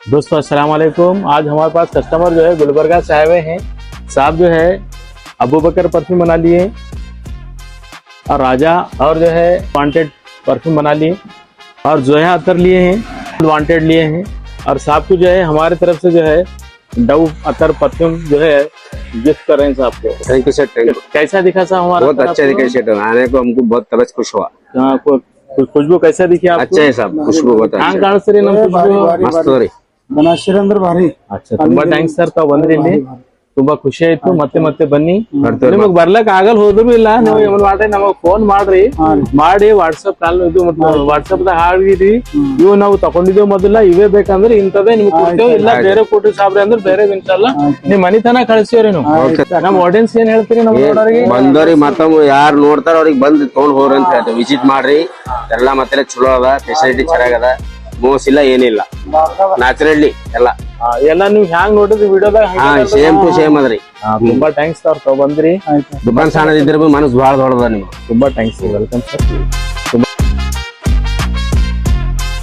दोस्तों अस्सलाम वालेकुम। आज हमारे पास कस्टमर जो है गुलबर्गा से आए हुए हैं। साहब जो है अबू बकर परफ्यूम बना लिए और राजा और जो है वांटेड परफ्यूम बना लिए और जोया अतर लिए हैं, वांटेड लिए हैं। और साहब को जो है हमारे तरफ से जो है डव अतर परफ्यूम जो है गिफ्ट कर रहे हैं साहब को। Thank you sir, thank you. कैसा दिखा साहब हमारा? बहुत अच्छा दिखा सर, आने को हमको बहुत तबीयत खुश हुआ। खुशबू कैसा दिखी आपको? अच्छा है साहब, खुशबू बहुत अच्छा है। ಕಾಣಿಸ್ತೀರಿ ನಮ್ಮ ಖುಷ್ಬು? ಮಸ್ತ್ ರೀ. ಅಂದ್ರೆ ಭಾರಿ ಅಚ್ಚಾ, ತುಂಬಾ ಥ್ಯಾಂಕ್ಸ್ ಸರ್ ತಾವು ಬಂದ್ರಿ ಇಲ್ಲಿ. ತುಂಬಾ ಖುಷಿ ಆಯ್ತು. ಮತ್ತೆ ಮತ್ತೆ ಬನ್ನಿ. ಬರ್ತೀವಿ. ನಿಮಗ್ ಬರ್ಲಕ್ ಆಗಲ್ ಹೋದ್ರು ಇಲ್ಲ, ನೀವು ಏನ್ ಮಾಡ್ರಿ ನಮಗ್ ಫೋನ್ ಮಾಡ್ರಿ, ಮಾಡಿ ವಾಟ್ಸ್ಆಪ್ ಕಾಲ್ ಇದು ವಾಟ್ಸ್ಆಪ್ ದಾಗ ಹಾಡಿರಿ. ಇವು ನಾವು ತಗೊಂಡಿದ್ದೇವೆ ಮೊದಲ, ಇವೇ ಬೇಕಂದ್ರೆ ಇಂಥದೇ ನಿಮ್ಗೆ ಕೊಡ್ತೇವೆ. ಇಲ್ಲ ಬೇರೆ ಕೊಟ್ರಿ ಸಾಬ್ರಿ ಅಂದ್ರೆ ಬೇರೆ ಇನ್ಶಾಲ್ಲ ನಿಮ್ ಮನಿ ತನ ಕಳಿಸ್ತೀವ್ರಿ ನೀವು. ನಮ್ ಆಡಿಯನ್ಸ್ ಏನ್ ಹೇಳ್ತೀರಿ ನಮ್ಮ ನೋಡೋರಿಗೆ? ಬಂದವ್ರಿ ಮತ್ತೊಮ್ಮೆ ಯಾರು ನೋಡ್ತಾರ ಅವ್ರಿಗೆ ಬಂದ್ ತಗೊಂಡ್ ಹೋಗ್ರಿ ಅಂತ ಹೇಳ್ತೇವೆ. ವಿಸಿಟ್ ಮಾಡ್ರಿ, ಎಲ್ಲಾ ಮತ್ತೆ ಚಲೋ ಅದ, ಫೆಸಿಲಿಟಿ ಚೆನ್ನಾಗದ, ಮೋಸ ಇಲ್ಲ ಏನಿಲ್ಲ, ನ್ಯಾಚುರಲಿ ಎಲ್ಲ ನೀವು ಹ್ಯಾಂಗ್ ನೋಡಿದ್ರಿ ವಿಡಿಯೋದಾಗ ಸೇಮ್ ಟು ಸೇಮ್ ಅದ್ರಿ. ತುಂಬಾ ಥ್ಯಾಂಕ್ಸ್ ಸರ್ ತಾವ್ ಬಂದ್ರಿ. ದುಕಾನ್ ಸಣ್ಣದಿದ್ರೆ ಮನಸ್ಸು ಬಹಳ ದೊಡ್ಡದ ನಿಮ್ಗೆ. ತುಂಬಾ ಥ್ಯಾಂಕ್ಸ್, ವೆಲ್ಕಮ್ ಸರ್.